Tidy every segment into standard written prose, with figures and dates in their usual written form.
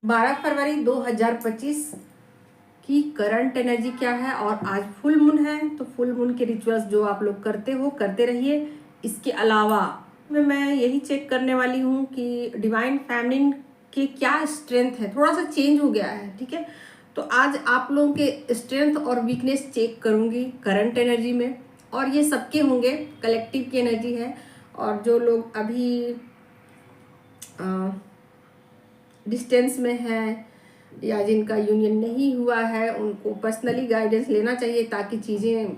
12 फरवरी 2025 की current energy क्या है। और आज फुल मून है, तो फुल मून के रिचुअल्स जो आप लोग करते हो करते रहिए। इसके अलावा मैं यही चेक करने वाली हूँ कि डिवाइन फेमिनिन के क्या स्ट्रेंथ है। थोड़ा सा चेंज हो गया है, ठीक है। तो आज आप लोगों के स्ट्रेंथ और वीकनेस चेक करूँगी करंट एनर्जी में, और ये सबके होंगे, कलेक्टिव की एनर्जी है। और जो लोग अभी डिस्टेंस में है या जिनका यूनियन नहीं हुआ है, उनको पर्सनली गाइडेंस लेना चाहिए ताकि चीज़ें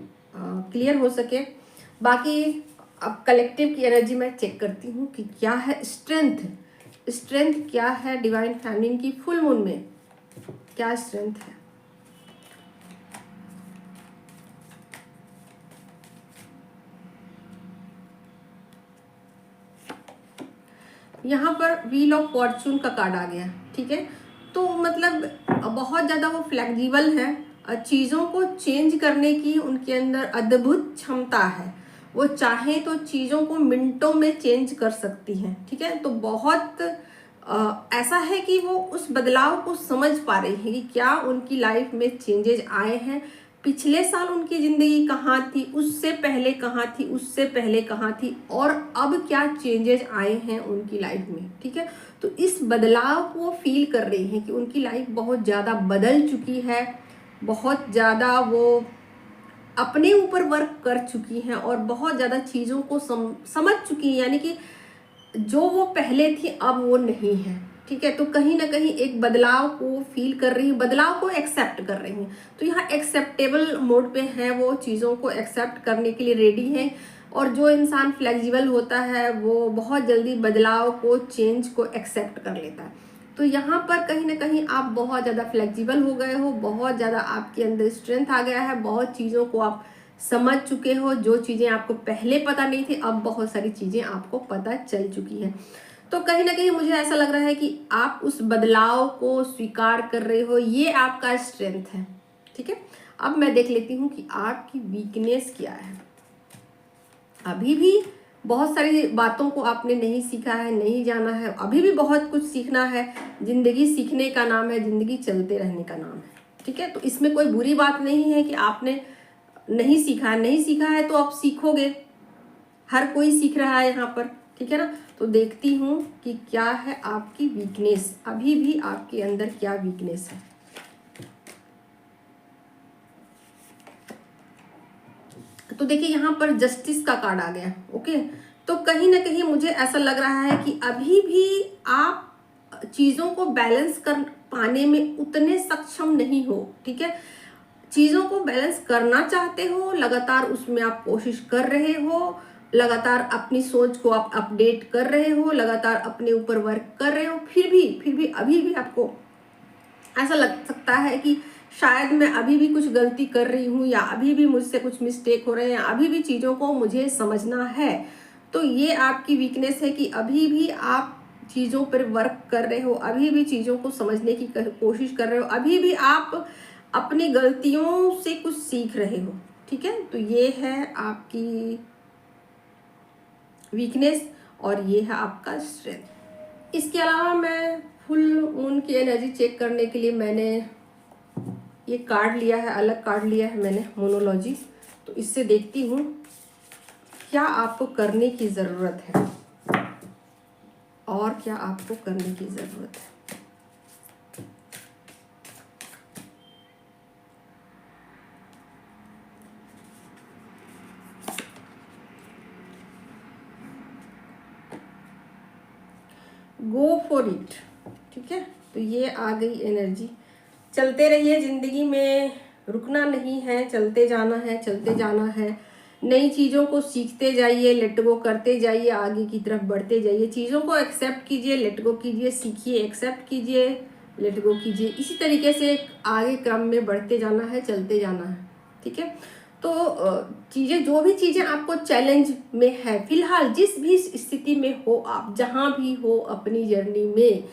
क्लियर हो सके। बाकी अब कलेक्टिव की एनर्जी मैं चेक करती हूँ कि क्या है स्ट्रेंथ क्या है डिवाइन फेमिनिन की फुल मून में, क्या स्ट्रेंथ है। यहाँ पर व्हील ऑफ फॉर्चून का कार्ड आ गया, ठीक है। तो मतलब बहुत ज़्यादा वो फ्लेक्सिबल है, चीज़ों को चेंज करने की उनके अंदर अद्भुत क्षमता है। वो चाहे तो चीज़ों को मिनटों में चेंज कर सकती हैं, ठीक है। तो बहुत ऐसा है कि वो उस बदलाव को समझ पा रही है कि क्या उनकी लाइफ में चेंजेस आए हैं। पिछले साल उनकी ज़िंदगी कहाँ थी, उससे पहले कहाँ थी, उससे पहले कहाँ थी, और अब क्या चेंजेस आए हैं उनकी लाइफ में, ठीक है। तो इस बदलाव को फील कर रही हैं कि उनकी लाइफ बहुत ज़्यादा बदल चुकी है, बहुत ज़्यादा वो अपने ऊपर वर्क कर चुकी हैं और बहुत ज़्यादा चीज़ों को समझ चुकी हैं। यानी कि जो वो पहले थी अब वो नहीं है, ठीक है। तो कहीं ना कहीं एक बदलाव को फील कर रही है, बदलाव को एक्सेप्ट कर रही हैं। तो यहाँ एक्सेप्टेबल मोड पे है, वो चीज़ों को एक्सेप्ट करने के लिए रेडी है। और जो इंसान फ्लेक्सिबल होता है वो बहुत जल्दी बदलाव को, चेंज को एक्सेप्ट कर लेता है। तो यहाँ पर कहीं ना कहीं आप बहुत ज़्यादा फ्लेक्सिबल हो गए हो, बहुत ज़्यादा आपके अंदर स्ट्रेंथ आ गया है, बहुत चीज़ों को आप समझ चुके हो। जो चीज़ें आपको पहले पता नहीं थी, अब बहुत सारी चीज़ें आपको पता चल चुकी हैं। तो कहीं ना कहीं मुझे ऐसा लग रहा है कि आप उस बदलाव को स्वीकार कर रहे हो, ये आपका स्ट्रेंथ है, ठीक है। अब मैं देख लेती हूँ कि आपकी वीकनेस क्या है। अभी भी बहुत सारी बातों को आपने नहीं सीखा है, नहीं जाना है, अभी भी बहुत कुछ सीखना है। जिंदगी सीखने का नाम है, जिंदगी चलते रहने का नाम है, ठीक है। तो इसमें कोई बुरी बात नहीं है कि आपने नहीं सीखा है, नहीं सीखा है तो आप सीखोगे। हर कोई सीख रहा है यहाँ पर, ठीक है ना। तो देखती हूँ कि क्या है आपकी वीकनेस, अभी भी आपके अंदर क्या वीकनेस है। तो देखिए यहाँ पर जस्टिस का कार्ड आ गया, ओके। तो कहीं ना कहीं मुझे ऐसा लग रहा है कि अभी भी आप चीज़ों को बैलेंस कर पाने में उतने सक्षम नहीं हो, ठीक है। चीज़ों को बैलेंस करना चाहते हो, लगातार उसमें आप कोशिश कर रहे हो, लगातार अपनी सोच को आप अपडेट कर रहे हो, लगातार अपने ऊपर वर्क कर रहे हो, फिर भी अभी भी आपको ऐसा लग सकता है कि शायद मैं अभी भी कुछ गलती कर रही हूँ, या अभी भी मुझसे कुछ मिस्टेक हो रहे हैं, अभी भी चीज़ों को मुझे समझना है। तो ये आपकी वीकनेस है कि अभी भी आप चीज़ों पर वर्क कर रहे हो, अभी भी चीज़ों को समझने की कोशिश कर रहे हो, अभी भी आप अपनी गलतियों से कुछ सीख रहे हो, ठीक है। तो ये है आपकी वीकनेस और ये है आपका स्ट्रेंथ। इसके अलावा मैं फुल मून की एनर्जी चेक करने के लिए मैंने ये कार्ड लिया है, अलग कार्ड लिया है मैंने, मोनोलॉजी। तो इससे देखती हूँ क्या आपको करने की ज़रूरत है और क्या आपको करने की ज़रूरत है। गो फॉर इट, ठीक है। तो ये आ गई एनर्जी। चलते रहिए ज़िंदगी में, रुकना नहीं है, चलते जाना है, चलते जाना है। नई चीज़ों को सीखते जाइए, लेट गो करते जाइए, आगे की तरफ बढ़ते जाइए। चीज़ों को एक्सेप्ट कीजिए, लेट गो कीजिए, सीखिए, एक्सेप्ट कीजिए, लेट गो कीजिए। इसी तरीके से आगे क्रम में बढ़ते जाना है, चलते जाना है, ठीक है। तो चीज़ें, जो भी चीज़ें आपको चैलेंज में है फिलहाल, जिस भी स्थिति में हो आप, जहाँ भी हो अपनी जर्नी में,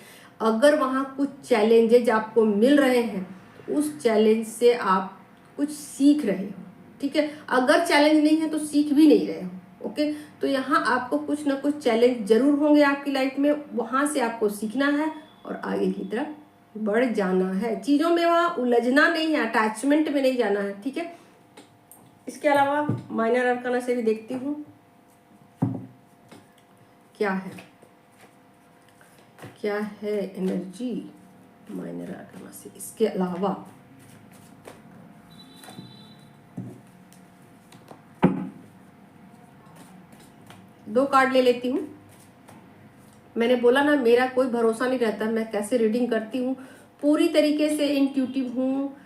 अगर वहाँ कुछ चैलेंजेज आपको मिल रहे हैं, उस चैलेंज से आप कुछ सीख रहे हो, ठीक है। अगर चैलेंज नहीं है तो सीख भी नहीं रहे हो, ओके। तो यहाँ आपको कुछ ना कुछ चैलेंज जरूर होंगे आपकी लाइफ में, वहाँ से आपको सीखना है और आगे की तरफ बढ़ जाना है, चीज़ों में वहाँ उलझना नहीं है, अटैचमेंट में नहीं जाना है, ठीक है। इसके अलावा माइनर अरकाना से भी देखती हूँ क्या है एनर्जी माइनर अरकाना से। इसके अलावा दो कार्ड ले लेती हूँ। मैंने बोला ना, मेरा कोई भरोसा नहीं रहता मैं कैसे रीडिंग करती हूँ, पूरी तरीके से इंट्यूटिव हूँ,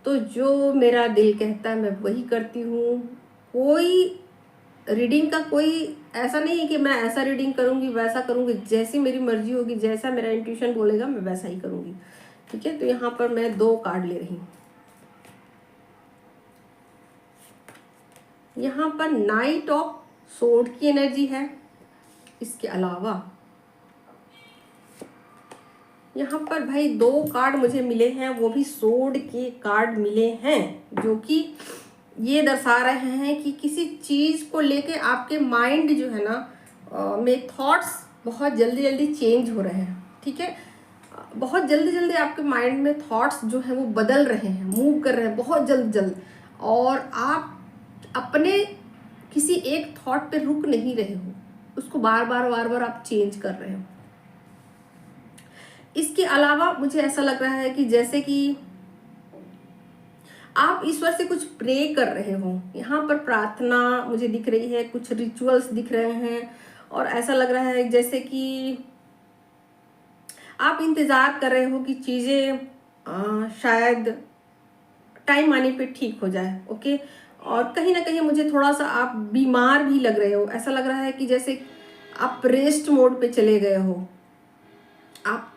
तो जो मेरा दिल कहता है मैं वही करती हूँ। कोई रीडिंग का कोई ऐसा नहीं है कि मैं ऐसा रीडिंग करूँगी वैसा करूँगी, जैसी मेरी मर्जी होगी, जैसा मेरा इंट्यूशन बोलेगा मैं वैसा ही करूँगी, ठीक है। तो यहाँ पर मैं दो कार्ड ले रही हूँ। यहाँ पर नाइट ऑफ सोर्ड की एनर्जी है। इसके अलावा यहाँ पर भाई दो कार्ड मुझे मिले हैं, वो भी सोर्ड के कार्ड मिले हैं, जो कि ये दर्शा रहे हैं कि किसी चीज़ को लेके आपके माइंड जो है ना में थॉट्स बहुत जल्दी जल्दी चेंज हो रहे हैं, ठीक है। बहुत जल्दी जल्दी आपके माइंड में थॉट्स जो हैं वो बदल रहे हैं, मूव कर रहे हैं बहुत जल्द जल्द, और आप अपने किसी एक थॉट पे रुक नहीं रहे हो, उसको बार बार आप चेंज कर रहे हो। इसके अलावा मुझे ऐसा लग रहा है कि जैसे कि आप ईश्वर से कुछ प्रे कर रहे हो, यहाँ पर प्रार्थना मुझे दिख रही है, कुछ रिचुअल्स दिख रहे हैं, और ऐसा लग रहा है जैसे कि आप इंतज़ार कर रहे हो कि चीज़ें शायद टाइम आने पे ठीक हो जाए, ओके। और कहीं ना कहीं मुझे थोड़ा सा आप बीमार भी लग रहे हो, ऐसा लग रहा है कि जैसे आप रेस्ट मोड पे चले गए हो। आप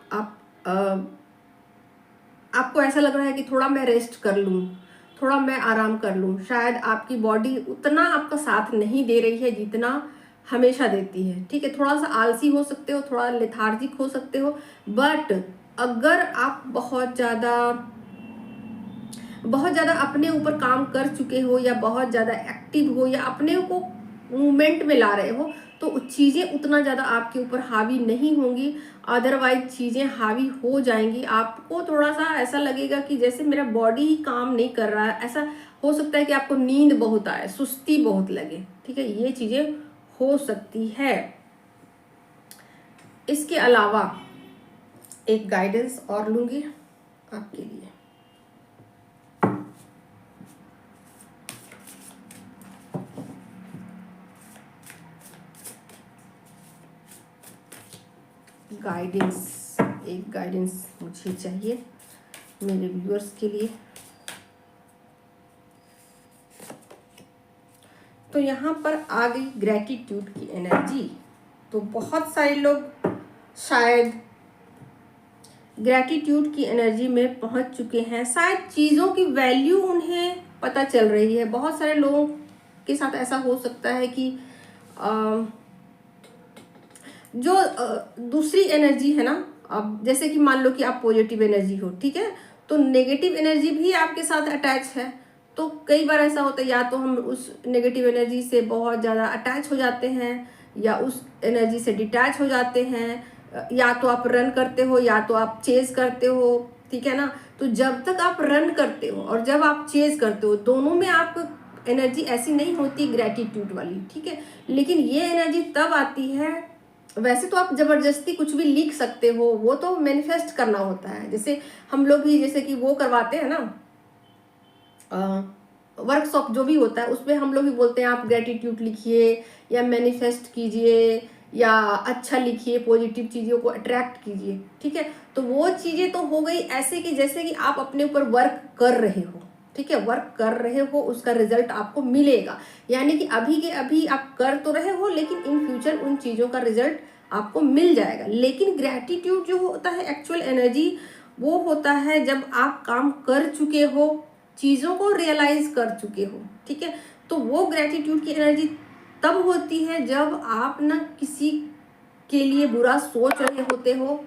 आपको ऐसा लग रहा है कि थोड़ा मैं रेस्ट कर लूँ, थोड़ा मैं आराम कर लूँ, शायद आपकी बॉडी उतना आपका साथ नहीं दे रही है जितना हमेशा देती है, ठीक है। थोड़ा सा आलसी हो सकते हो, थोड़ा लेथार्जिक हो सकते हो, बट अगर आप बहुत ज़्यादा अपने ऊपर काम कर चुके हो, या बहुत ज़्यादा एक्टिव हो, या अपने को मूवमेंट में ला रहे हो, तो चीज़ें उतना ज़्यादा आपके ऊपर हावी नहीं होंगी, अदरवाइज चीज़ें हावी हो जाएंगी। आपको थोड़ा सा ऐसा लगेगा कि जैसे मेरा बॉडी ही काम नहीं कर रहा है, ऐसा हो सकता है कि आपको नींद बहुत आए, सुस्ती बहुत लगे, ठीक है, ये चीज़ें हो सकती है। इसके अलावा एक गाइडेंस और लूँगी आपके लिए। एक गाइडेंस मुझे चाहिए मेरे व्यूअर्स के लिए। तो यहाँ पर आ गई ग्रैटिट्यूड की एनर्जी। तो बहुत सारे लोग शायद ग्रैटिट्यूड की एनर्जी में पहुँच चुके हैं, शायद चीज़ों की वैल्यू उन्हें पता चल रही है। बहुत सारे लोगों के साथ ऐसा हो सकता है कि जो दूसरी एनर्जी है ना, अब जैसे कि मान लो कि आप पॉजिटिव एनर्जी हो, ठीक है, तो नेगेटिव एनर्जी भी आपके साथ अटैच है। तो कई बार ऐसा होता है, या तो हम उस नेगेटिव एनर्जी से बहुत ज़्यादा अटैच हो जाते हैं, या उस एनर्जी से डिटैच हो जाते हैं, या तो आप रन करते हो या तो आप चेज करते हो, ठीक है ना। तो जब तक आप रन करते हो और जब आप चेज करते हो, दोनों में आप एनर्जी ऐसी नहीं होती ग्रैटिट्यूड वाली, ठीक है। लेकिन ये एनर्जी तब आती है, वैसे तो आप जबरदस्ती कुछ भी लिख सकते हो, वो तो मैनिफेस्ट करना होता है। जैसे हम लोग भी जैसे कि वो करवाते हैं ना, वर्कशॉप जो भी होता है, उसमें हम लोग भी बोलते हैं आप ग्रेटिट्यूड लिखिए या मैनिफेस्ट कीजिए या अच्छा लिखिए, पॉजिटिव चीज़ों को अट्रैक्ट कीजिए, ठीक है। तो वो चीज़ें तो हो गई ऐसे कि जैसे कि आप अपने ऊपर वर्क कर रहे हो, ठीक है, वर्क कर रहे हो, उसका रिजल्ट आपको मिलेगा। यानी कि अभी के अभी आप कर तो रहे हो, लेकिन इन फ्यूचर उन चीज़ों का रिजल्ट आपको मिल जाएगा। लेकिन ग्रैटिट्यूड जो होता है, एक्चुअल एनर्जी, वो होता है जब आप काम कर चुके हो, चीज़ों को रियलाइज कर चुके हो, ठीक है। तो वो ग्रैटिट्यूड की एनर्जी तब होती है जब आप ना किसी के लिए बुरा सोच रहे होते हो,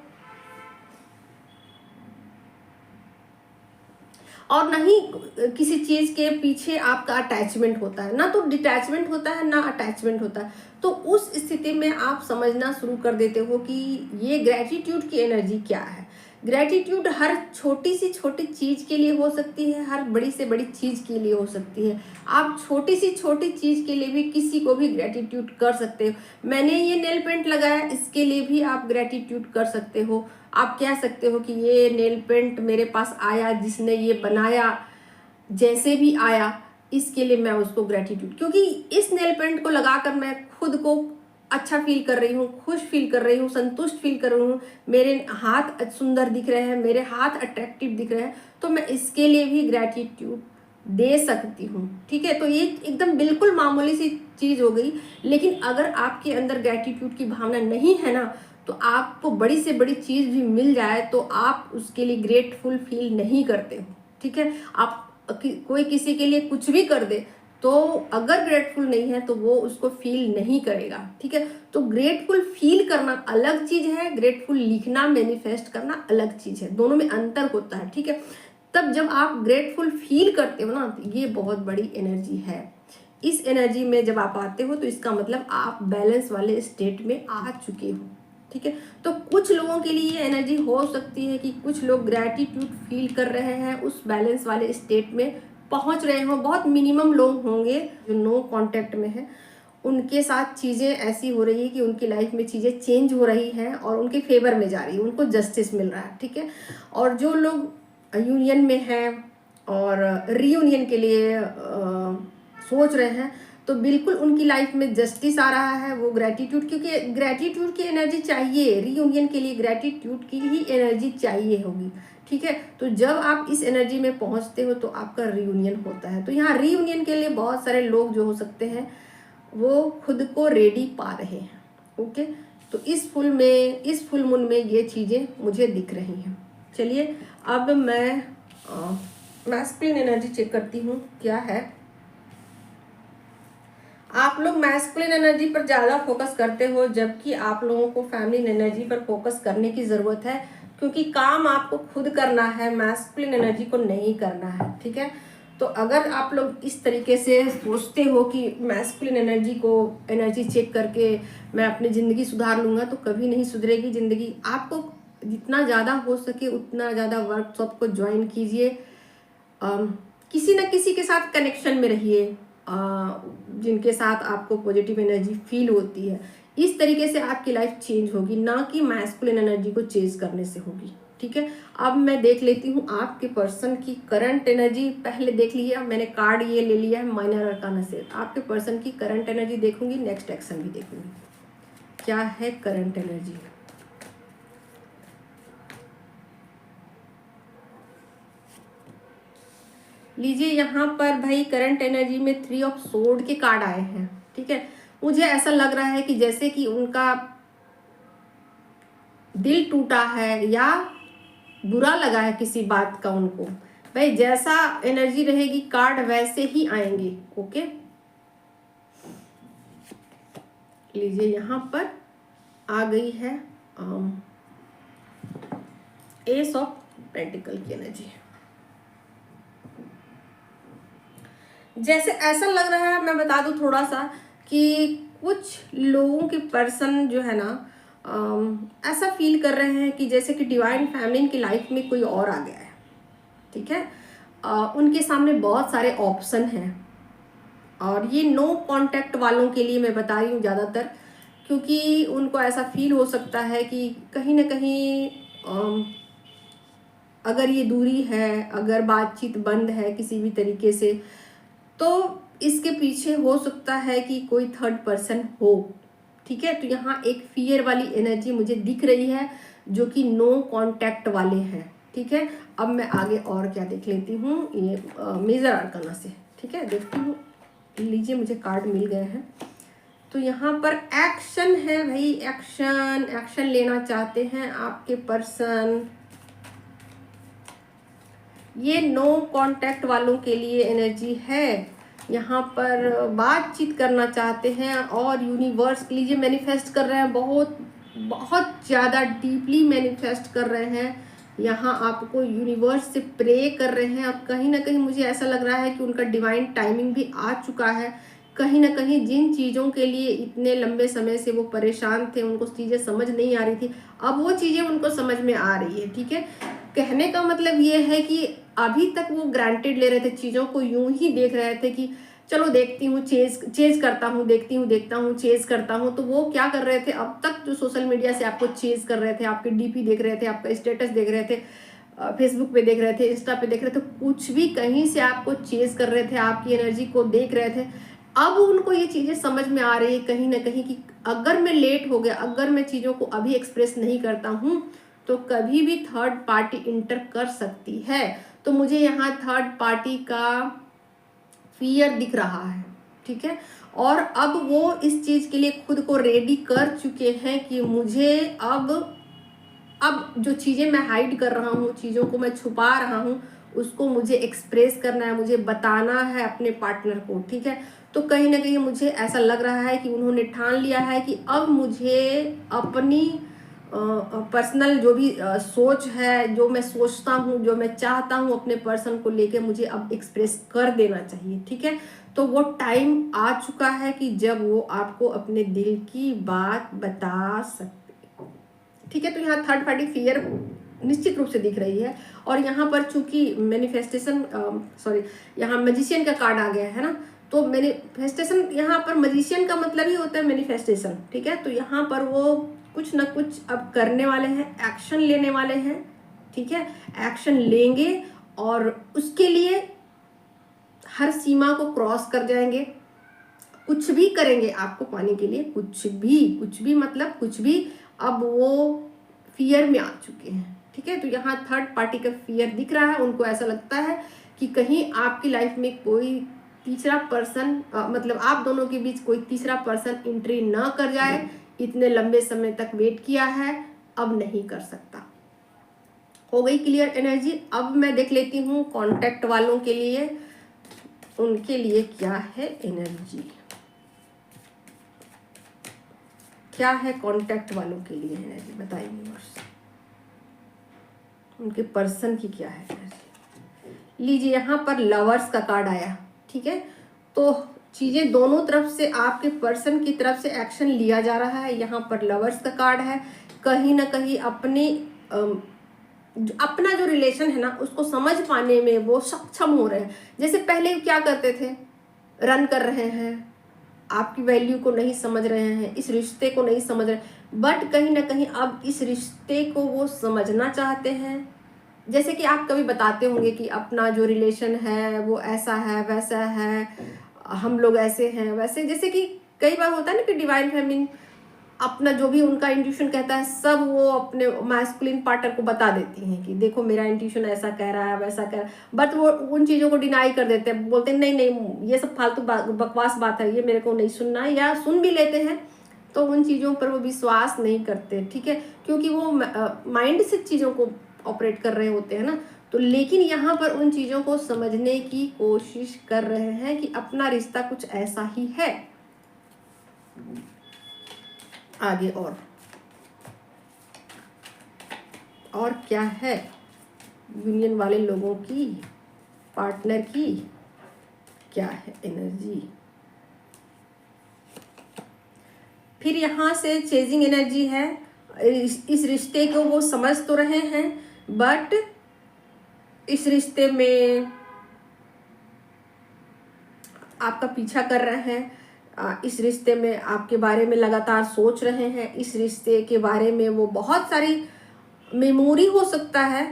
और ना ही किसी चीज़ के पीछे आपका अटैचमेंट होता है, ना तो डिटैचमेंट होता है ना अटैचमेंट होता है। तो उस स्थिति में आप समझना शुरू कर देते हो कि ये ग्रैटिट्यूड की एनर्जी क्या है। ग्रैटिट्यूड हर छोटी से छोटी चीज़ के लिए हो सकती है, हर बड़ी से बड़ी चीज़ के लिए हो सकती है। आप छोटी से छोटी चीज़ के लिए भी किसी को भी ग्रैटिट्यूड कर सकते हो। मैंने ये नेल पेंट लगाया, इसके लिए भी आप ग्रैटिट्यूड कर सकते हो। आप कह सकते हो कि ये नेल पेंट मेरे पास आया, जिसने ये बनाया, जैसे भी आया, इसके लिए मैं उसको ग्रैटिट्यूड, क्योंकि इस नेल पेंट को लगाकर मैं खुद को अच्छा फील कर रही हूँ, खुश फील कर रही हूँ, संतुष्ट फील कर रही हूँ, मेरे हाथ सुंदर दिख रहे हैं, मेरे हाथ अट्रैक्टिव दिख रहे हैं, तो मैं इसके लिए भी ग्रैटिट्यूड दे सकती हूँ। ठीक है, तो ये एकदम बिल्कुल मामूली सी चीज़ हो गई। लेकिन अगर आपके अंदर ग्रैटिट्यूड की भावना नहीं है ना, तो आपको बड़ी से बड़ी चीज़ भी मिल जाए तो आप उसके लिए ग्रेटफुल फील नहीं करते। ठीक है, आप कोई किसी के लिए कुछ भी कर दे तो अगर ग्रेटफुल नहीं है तो वो उसको फील नहीं करेगा। ठीक है, तो ग्रेटफुल फील करना अलग चीज है, ग्रेटफुल लिखना, मैनिफेस्ट करना अलग चीज है, दोनों में अंतर होता है। ठीक है, तब जब आप ग्रेटफुल फील करते हो ना, तो ये बहुत बड़ी एनर्जी है। इस एनर्जी में जब आप आते हो तो इसका मतलब आप बैलेंस वाले स्टेट में आ चुके हो। ठीक है, तो कुछ लोगों के लिए ये एनर्जी हो सकती है कि कुछ लोग ग्रैटिट्यूड फील कर रहे हैं, उस बैलेंस वाले स्टेट में पहुंच रहे हो। बहुत मिनिमम लोग होंगे जो नो कांटेक्ट में है, उनके साथ चीज़ें ऐसी हो रही है कि उनकी लाइफ में चीज़ें चेंज हो रही हैं और उनके फेवर में जा रही है, उनको जस्टिस मिल रहा है। ठीक है, और जो लोग यूनियन में हैं और रीयूनियन के लिए सोच रहे हैं, तो बिल्कुल उनकी लाइफ में जस्टिस आ रहा है। वो ग्रैटिट्यूड, क्योंकि ग्रैटिट्यूड की एनर्जी चाहिए रीयूनियन के लिए, ग्रैटिट्यूड की ही एनर्जी चाहिए होगी। ठीक है, तो जब आप इस एनर्जी में पहुंचते हो तो आपका रीयूनियन होता है। तो यहाँ रीयूनियन के लिए बहुत सारे लोग जो हो सकते हैं वो खुद को रेडी पा रहे हैं। ओके, तो इस फुल मून में ये चीज़ें मुझे दिख रही हैं। चलिए अब मैं मैस्कुलिन एनर्जी चेक करती हूँ क्या है। आप लोग मैस्कुलिन एनर्जी पर ज़्यादा फोकस करते हो, जबकि आप लोगों को फैमिलिन एनर्जी पर फोकस करने की ज़रूरत है, क्योंकि काम आपको खुद करना है, मैस्कुलिन एनर्जी को नहीं करना है। ठीक है, तो अगर आप लोग इस तरीके से सोचते हो कि मैस्कुलिन एनर्जी चेक करके मैं अपनी ज़िंदगी सुधार लूँगा, तो कभी नहीं सुधरेगी ज़िंदगी। आपको जितना ज़्यादा हो सके उतना ज़्यादा वर्कशॉप को ज्वाइन कीजिए, किसी न किसी के साथ कनेक्शन में रहिए, जिनके साथ आपको पॉजिटिव एनर्जी फील होती है। इस तरीके से आपकी लाइफ चेंज होगी, ना कि मैस्कुलिन एनर्जी को चेंज करने से होगी। ठीक है, अब मैं देख लेती हूँ आपके पर्सन की करंट एनर्जी। पहले देख लिया मैंने, कार्ड ये ले लिया है माइनर अरकाना से। आपके पर्सन की करंट एनर्जी देखूंगी, नेक्स्ट एक्शन भी देखूंगी। क्या है करंट एनर्जी? लीजिए, यहाँ पर भाई करंट एनर्जी में 3 ऑफ सोर्ड के कार्ड आए हैं। ठीक है, मुझे ऐसा लग रहा है कि जैसे कि उनका दिल टूटा है या बुरा लगा है किसी बात का उनको। भाई जैसा एनर्जी रहेगी कार्ड वैसे ही आएंगे। ओके, लीजिए यहाँ पर आ गई है एस ऑफ पेंटिकल की एनर्जी। जैसे ऐसा लग रहा है, मैं बता दूं थोड़ा सा, कि कुछ लोगों के पर्सन जो है ना ऐसा फील कर रहे हैं कि जैसे कि डिवाइन फैमिली की लाइफ में कोई और आ गया है। ठीक है, उनके सामने बहुत सारे ऑप्शन हैं, और ये नो कांटेक्ट वालों के लिए मैं बता रही हूँ ज़्यादातर, क्योंकि उनको ऐसा फील हो सकता है कि कहीं ना कहीं अगर ये दूरी है, अगर बातचीत बंद है किसी भी तरीके से, तो इसके पीछे हो सकता है कि कोई थर्ड पर्सन हो। ठीक है, तो यहाँ एक फियर वाली एनर्जी मुझे दिख रही है जो कि नो कांटेक्ट वाले हैं। ठीक है, अब मैं आगे और क्या देख लेती हूँ, ये मेजर आर्काना से। ठीक है, देखती हूँ। लीजिए, मुझे कार्ड मिल गए हैं। तो यहाँ पर एक्शन है भाई, एक्शन लेना चाहते हैं आपके पर्सन। ये नो कांटेक्ट वालों के लिए एनर्जी है। यहाँ पर बातचीत करना चाहते हैं और यूनिवर्स, लीजिए मैनिफेस्ट कर रहे हैं, बहुत बहुत ज़्यादा डीपली मैनिफेस्ट कर रहे हैं। यहाँ आपको यूनिवर्स से प्रे कर रहे हैं, और कहीं ना कहीं मुझे ऐसा लग रहा है कि उनका डिवाइन टाइमिंग भी आ चुका है कहीं ना कहीं जिन चीज़ों के लिए इतने लंबे समय से वो परेशान थे, उनको चीज़ें समझ नहीं आ रही थी, अब वो चीज़ें उनको समझ में आ रही है। ठीक है, कहने का मतलब ये है कि अभी तक वो ग्रांटेड ले रहे थे, चीज़ों को यूं ही देख रहे थे कि चलो देखती हूँ, चेज करता हूँ, देखती हूँ, देखता हूँ, चेज करता हूँ। तो वो क्या कर रहे थे, अब तक जो सोशल मीडिया से आपको चेज कर रहे थे, आपके डीपी देख रहे थे, आपका स्टेटस देख रहे थे, फेसबुक पे देख रहे थे, इंस्टा पे देख रहे थे, कुछ भी कहीं से आपको चेज कर रहे थे, आपकी एनर्जी को देख रहे थे। अब उनको ये चीज़ें समझ में आ रही है कहीं ना कहीं कि अगर मैं लेट हो गया, अगर मैं चीज़ों को अभी एक्सप्रेस नहीं करता हूँ, तो कभी भी थर्ड पार्टी इंटर कर सकती है। तो मुझे यहाँ थर्ड पार्टी का फियर दिख रहा है। ठीक है, और अब वो इस चीज़ के लिए खुद को रेडी कर चुके हैं कि मुझे अब जो चीज़ें मैं हाइड कर रहा हूँ, चीज़ों को मैं छुपा रहा हूँ, उसको मुझे एक्सप्रेस करना है, मुझे बताना है अपने पार्टनर को। ठीक है, तो कहीं ना कहीं मुझे ऐसा लग रहा है कि उन्होंने ठान लिया है कि अब मुझे अपनी पर्सनल जो भी सोच है, जो मैं सोचता हूँ, जो मैं चाहता हूँ अपने पर्सन को लेके, मुझे अब एक्सप्रेस कर देना चाहिए। ठीक है, तो वो टाइम आ चुका है कि जब वो आपको अपने दिल की बात बता सकते। ठीक है, तो यहाँ थर्ड पार्टी फियर निश्चित रूप से दिख रही है। और यहाँ पर चूंकि मैनिफेस्टेशन यहाँ मैजिशियन का कार्ड आ गया है ना, तो मैनिफेस्टेशन, यहाँ पर मैजिशियन का मतलब ही होता है मैनिफेस्टेशन। ठीक है, तो यहाँ पर वो कुछ ना कुछ अब करने वाले हैं, एक्शन लेने वाले हैं। ठीक है, एक्शन लेंगे और उसके लिए हर सीमा को क्रॉस कर जाएंगे, कुछ भी करेंगे आपको पाने के लिए, कुछ भी मतलब कुछ भी। अब वो फियर में आ चुके हैं। ठीक है, तो यहाँ थर्ड पार्टी का फियर दिख रहा है। उनको ऐसा लगता है कि कहीं आपकी लाइफ में कोई तीसरा पर्सन, मतलब आप दोनों के बीच कोई तीसरा पर्सन एंट्री ना कर जाए। इतने लंबे समय तक वेट किया है, अब नहीं कर सकता। हो गई क्लियर एनर्जी। अब मैं देख लेती हूँ कॉन्टैक्ट वालों के लिए, उनके लिए क्या है एनर्जी, क्या है कॉन्टैक्ट वालों के लिए एनर्जी, बताइए यूनिवर्स, उनके पर्सन की क्या है एनर्जी। लीजिए, यहाँ पर लवर्स का कार्ड आया। ठीक है, तो चीज़ें दोनों तरफ से, आपके पर्सन की तरफ से एक्शन लिया जा रहा है। यहाँ पर लवर्स का कार्ड है, कहीं ना कहीं अपना जो रिलेशन है ना, उसको समझ पाने में वो सक्षम हो रहे हैं। जैसे पहले क्या करते थे, रन कर रहे हैं, आपकी वैल्यू को नहीं समझ रहे हैं, इस रिश्ते को नहीं समझ रहे, बट कहीं ना कहीं अब इस रिश्ते को वो समझना चाहते हैं। जैसे कि आप कभी बताते होंगे कि अपना जो रिलेशन है वो ऐसा है, वैसा है, हम लोग ऐसे हैं वैसे। जैसे कि कई बार होता है ना कि डिवाइन फेमिनिन अपना जो भी उनका इंट्यूशन कहता है, सब वो अपने मैस्कुलिन पार्टनर को बता देती हैं कि देखो मेरा इंट्यूशन ऐसा कह रहा है, वैसा कह रहा है, बट वो उन चीज़ों को डिनाई कर देते हैं, बोलते हैं नहीं नहीं ये सब फालतू बकवास बात है, ये मेरे को नहीं सुनना है, या सुन भी लेते हैं तो उन चीज़ों पर वो विश्वास नहीं करते। ठीक है, क्योंकि वो माइंड से चीज़ों को ऑपरेट कर रहे होते हैं ना। तो लेकिन यहाँ पर उन चीज़ों को समझने की कोशिश कर रहे हैं कि अपना रिश्ता कुछ ऐसा ही है। आगे और क्या है यूनियन वाले लोगों की, पार्टनर की क्या है एनर्जी। फिर यहाँ से चेजिंग एनर्जी है। इस रिश्ते को वो समझ तो रहे हैं, बट इस रिश्ते में आपका पीछा कर रहे हैं, इस रिश्ते में आपके बारे में लगातार सोच रहे हैं, इस रिश्ते के बारे में वो बहुत सारी मेमोरी हो सकता है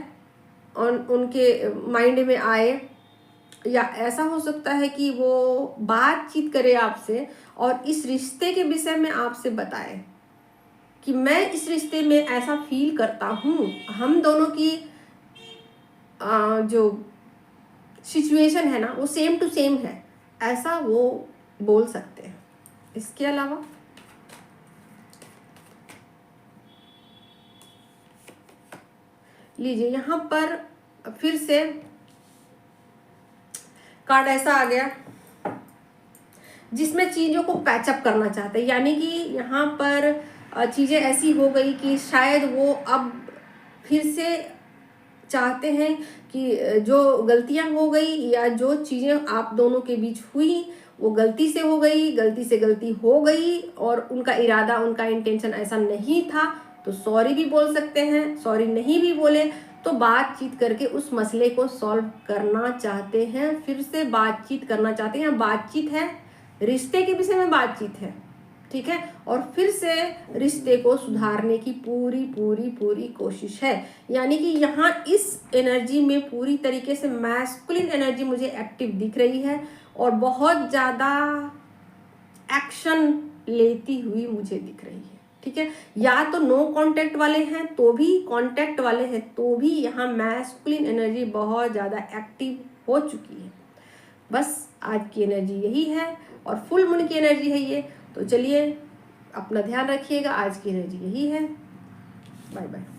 उनके माइंड में आए, या ऐसा हो सकता है कि वो बातचीत करे आपसे और इस रिश्ते के विषय में आपसे बताए कि मैं इस रिश्ते में ऐसा फील करता हूँ, हम दोनों की जो सिचुएशन है ना वो सेम टू सेम है, ऐसा वो बोल सकते हैं। इसके अलावा लीजिए, यहाँ पर फिर से कार्ड ऐसा आ गया जिसमें चीज़ों को पैचअप करना चाहते हैं, यानी कि यहाँ पर चीज़ें ऐसी हो गई कि शायद वो अब फिर से चाहते हैं कि जो गलतियाँ हो गई या जो चीज़ें आप दोनों के बीच हुई वो गलती से हो गई, गलती से गलती हो गई और उनका इरादा, उनका इंटेंशन ऐसा नहीं था, तो सॉरी भी बोल सकते हैं। सॉरी नहीं भी बोले तो बातचीत करके उस मसले को सॉल्व करना चाहते हैं, फिर से बातचीत करना चाहते हैं। बातचीत है, रिश्ते के विषय में बातचीत है, ठीक है, और फिर से रिश्ते को सुधारने की पूरी पूरी पूरी कोशिश है। यानी कि यहाँ इस एनर्जी में पूरी तरीके से मैस्कुलिन एनर्जी मुझे एक्टिव दिख रही है और बहुत ज़्यादा एक्शन लेती हुई मुझे दिख रही है, ठीक है। या तो नो कांटेक्ट वाले हैं तो भी, कांटेक्ट वाले हैं तो भी यहाँ मैस्कुलिन एनर्जी बहुत ज़्यादा एक्टिव हो चुकी है। बस आज की एनर्जी यही है और फुल मून की एनर्जी है ये। तो चलिए अपना ध्यान रखिएगा, आज की एनर्जी यही है। Bye bye.